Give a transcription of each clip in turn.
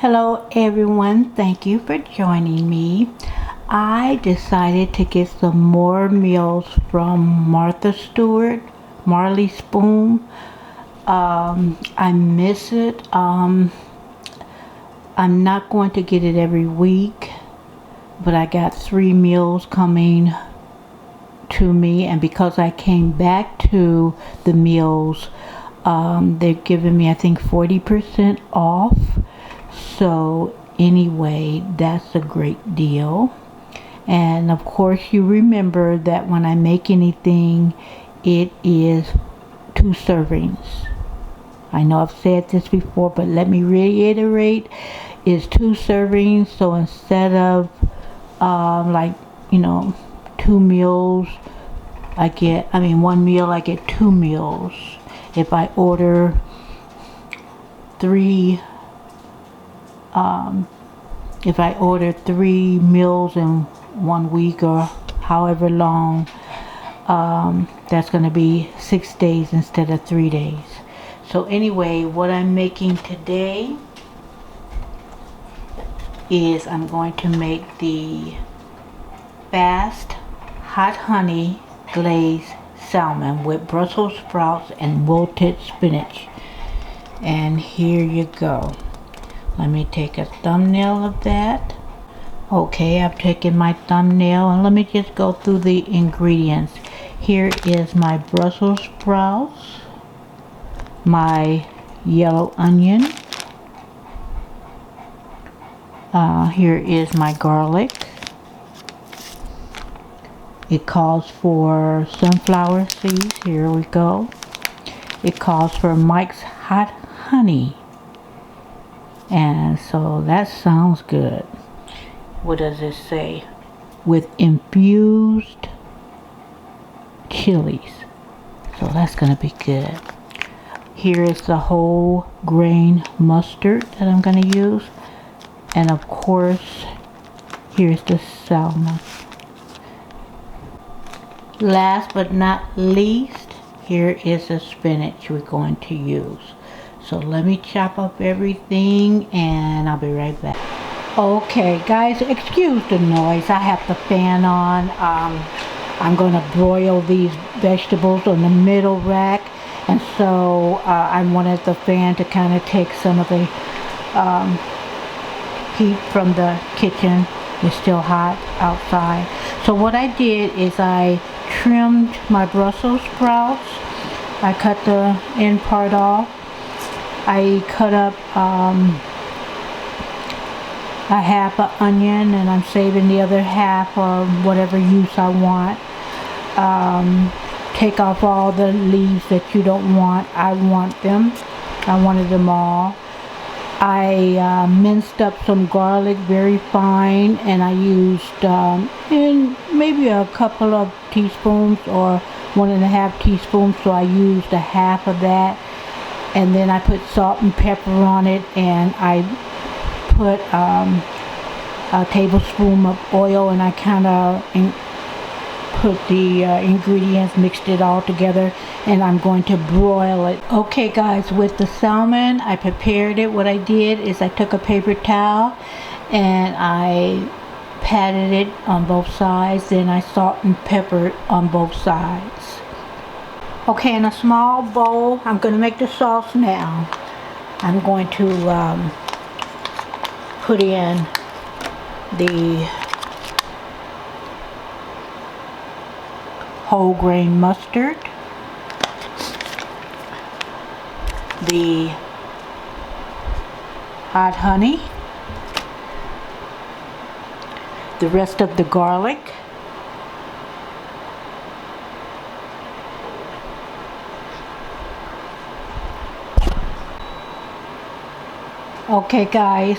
Hello everyone, thank you for joining me. I decided to get some more meals from Martha Stewart, Marley Spoon. I miss it. I'm not going to get it every week, but I got 3 meals coming to me, and because I came back to the meals, they're giving me I think 40% off. So anyway, that's a great deal. And of course you remember that when I make anything, it is 2 servings. I know I've said this before, but let me reiterate, it's 2 servings. So instead of 2 meals, 1 meal, I get 2 meals. If I order 3 meals in 1 week or however long, that's going to be 6 days instead of 3 days. So anyway, what I'm making today is I'm going to make the fast hot honey glazed salmon with Brussels sprouts and wilted spinach. And here you go. Let me take a thumbnail of that. Okay, I've taken my thumbnail and let me just go through the ingredients. Here is my Brussels sprouts, my yellow onion. Here is my garlic. It calls for sunflower seeds. Here we go. It calls for Mike's hot honey. And so that sounds good. What does it say? With infused chilies. So that's going to be good. Here is the whole grain mustard that I'm going to use. And of course, here's the salmon. Last but not least, here is the spinach we're going to use. So let me chop up everything and I'll be right back. Okay guys, excuse the noise. I have the fan on. I'm going to broil these vegetables on the middle rack, and so I wanted the fan to kind of take some of the heat from the kitchen. It's still hot outside. So what I did is I trimmed my Brussels sprouts. I cut the end part off. I cut up a half an onion, and I'm saving the other half for whatever use I want. Take off all the leaves that you don't want. I want them. I wanted them all. I minced up some garlic very fine, and I used in maybe a couple of teaspoons or 1.5 teaspoons, so I used a half of that. And then I put salt and pepper on it, and I put a tablespoon of oil, and I kind of put the ingredients, mixed it all together, and I'm going to broil it. Okay guys, with the salmon, I prepared it. What I did is I took a paper towel and I patted it on both sides, then I salt and peppered on both sides. Okay, in a small bowl, I'm going to make the sauce now. I'm going to put in the whole grain mustard, the hot honey, the rest of the garlic, okay guys,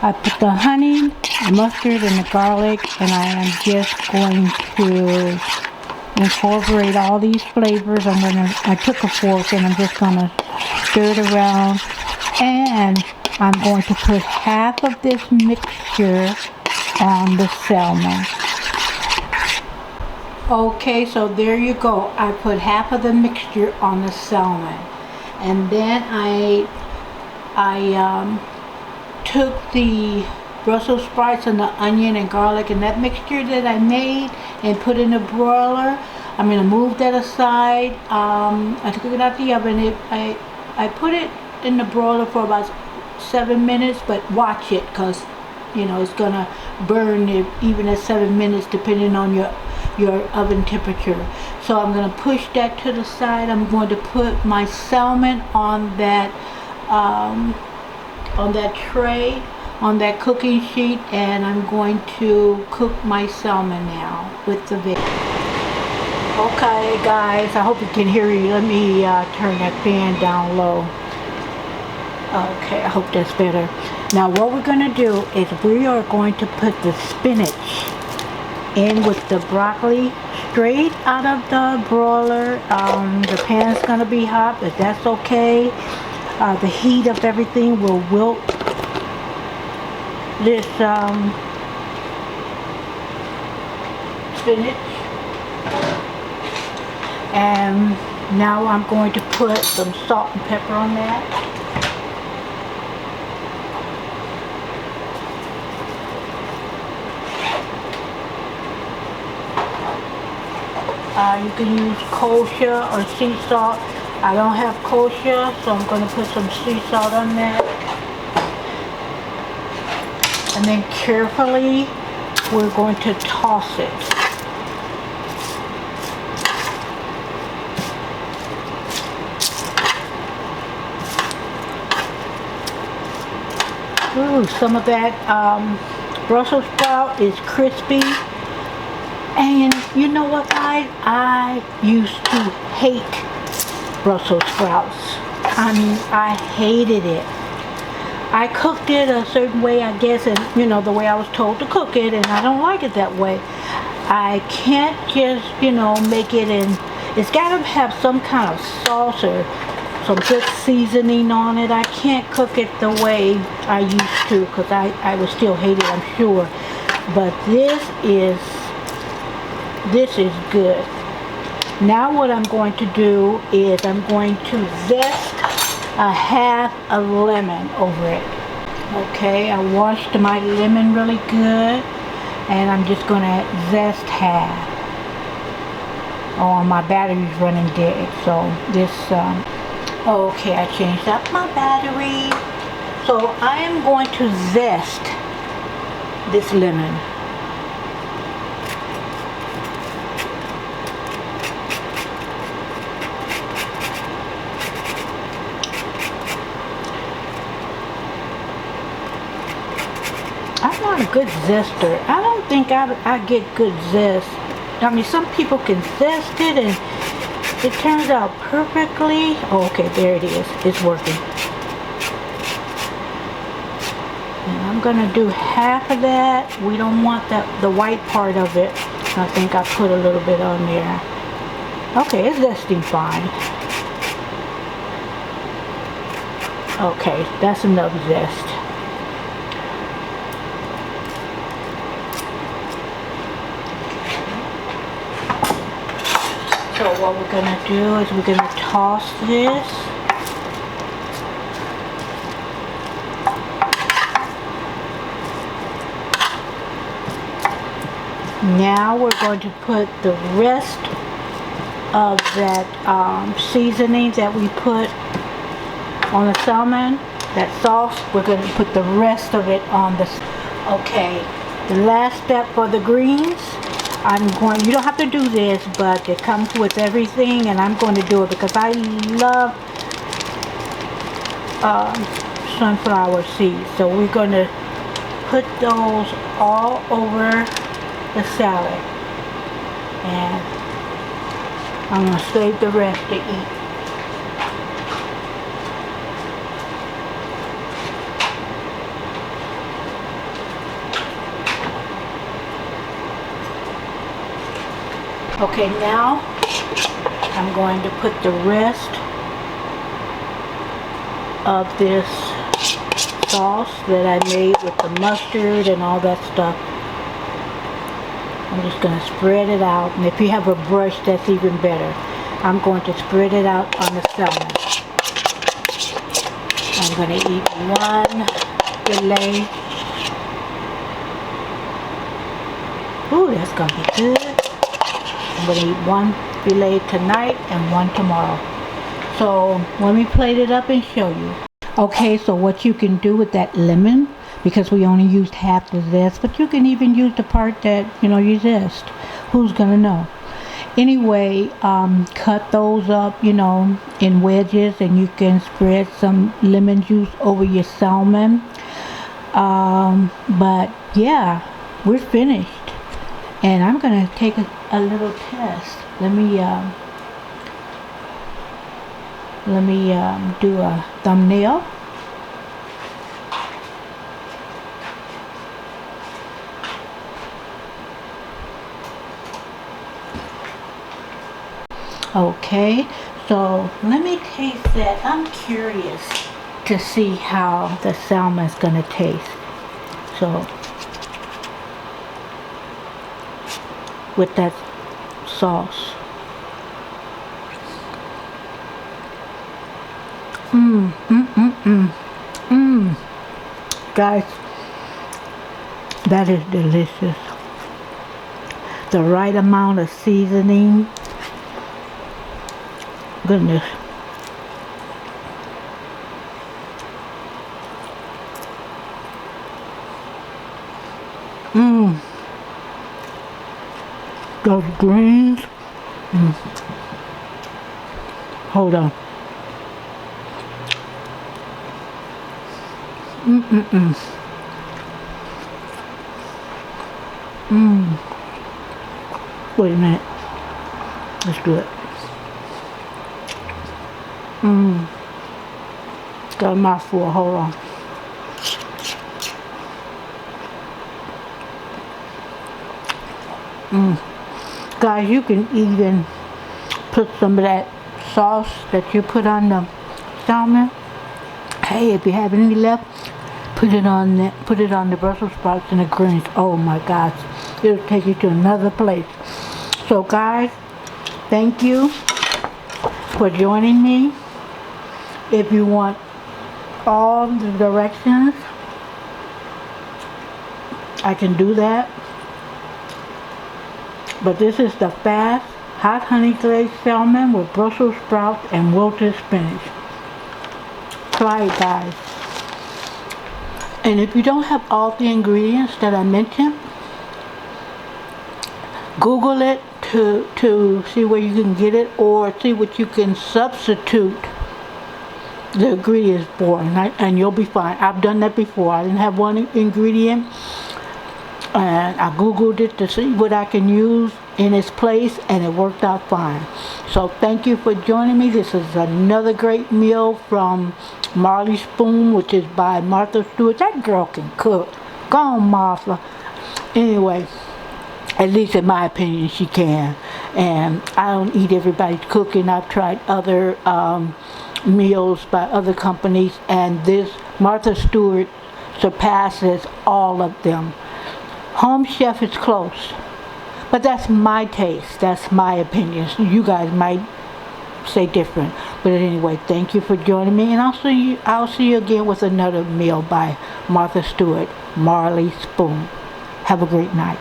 I put the honey, the mustard, and the garlic, and I am just going to incorporate all these flavors. I took a fork and I'm just gonna stir it around, and I'm going to put half of this mixture on the salmon. Okay, so there you go. I put half of the mixture on the salmon, and then I took the Brussels sprouts and the onion and garlic and that mixture that I made and put in the broiler. I'm going to move that aside. I took it out the oven. I put it in the broiler for about 7 minutes, but watch it, because you know it's going to burn it even at 7 minutes depending on your oven temperature. So I'm going to push that to the side. I'm going to put my salmon on that tray, on that cooking sheet, and I'm going to cook my salmon now with the veg. Okay guys, I hope you can hear me. Let me turn that fan down low. Okay, I hope that's better. Now what we're going to do is we are going to put the spinach in with the broccoli straight out of the broiler. The pan's going to be hot, but that's okay. The heat of everything will wilt this spinach. And now I'm going to put some salt and pepper on that. You can use kosher or sea salt. I don't have kosher, so I'm going to put some sea salt on that. And then carefully, we're going to toss it. Ooh, some of that Brussels sprout is crispy. And you know what guys, I used to hate Brussels sprouts. I mean, I hated it. I cooked it a certain way, I guess, and you know, the way I was told to cook it, and I don't like it that way. I can't just, you know, make it in, it's got to have some kind of sauce or some good seasoning on it. I can't cook it the way I used to, because I would still hate it, I'm sure. But this is good. Now what I'm going to do is I'm going to zest a half a lemon over it. Okay, I washed my lemon really good, and I'm just going to zest half. Oh, my battery's running dead, so this, okay, I changed up my battery. So I am going to zest this lemon. I'm not a good zester. I don't think I get good zest. I mean, some people can zest it and it turns out perfectly. Oh, okay, there it is. It's working. And I'm gonna do half of that. We don't want the white part of it. I think I put a little bit on there. Okay, it's zesting fine. Okay, that's enough zest. So what we're going to do is we're going to toss this. Now we're going to put the rest of that seasoning that we put on the salmon, that sauce. We're going to put the rest of it on the... Okay, the last step for the greens. You don't have to do this, but it comes with everything, and I'm going to do it because I love sunflower seeds. So we're going to put those all over the salad, and I'm going to save the rest to eat. Okay, now I'm going to put the rest of this sauce that I made with the mustard and all that stuff. I'm just going to spread it out, and if you have a brush, that's even better. I'm going to spread it out on the salmon. I'm going to eat one fillet. Ooh, that's gonna be good. I'm gonna eat one fillet tonight and one tomorrow. So let me plate it up and show you. Okay, so what you can do with that lemon, because we only used half the zest, but you can even use the part that, you zest. Who's gonna know? Anyway, cut those up, in wedges, and you can spread some lemon juice over your salmon. But yeah, we're finished. And I'm gonna take a little test. Let me do a thumbnail. Okay, so let me taste that. I'm curious to see how the salmon's gonna taste. So with that sauce. Guys, that is delicious. The right amount of seasoning. Goodness. Those greens. Hold on. Wait a minute. Let's do it. Got a mouthful. Hold on. Guys, you can even put some of that sauce that you put on the salmon. Hey, if you have any left, put it on the Brussels sprouts and the greens. Oh my gosh, it'll take you to another place. So guys, thank you for joining me. If you want all the directions, I can do that. But this is the fast hot honey glazed salmon with Brussels sprouts and wilted spinach. Try it, guys. And if you don't have all the ingredients that I mentioned, Google it to see where you can get it, or see what you can substitute the ingredients for, and you'll be fine. I've done that before. I didn't have one ingredient, and I Googled it to see what I can use in its place, and it worked out fine. So thank you for joining me. This is another great meal from Marley Spoon, which is by Martha Stewart. That girl can cook. Go on, Martha. Anyway, at least in my opinion, she can. And I don't eat everybody's cooking. I've tried other meals by other companies, and this Martha Stewart surpasses all of them. Home Chef is close, but that's my taste. That's my opinion. So you guys might say different, but anyway, thank you for joining me, and I'll see you again with another meal by Martha Stewart, Marley Spoon. Have a great night.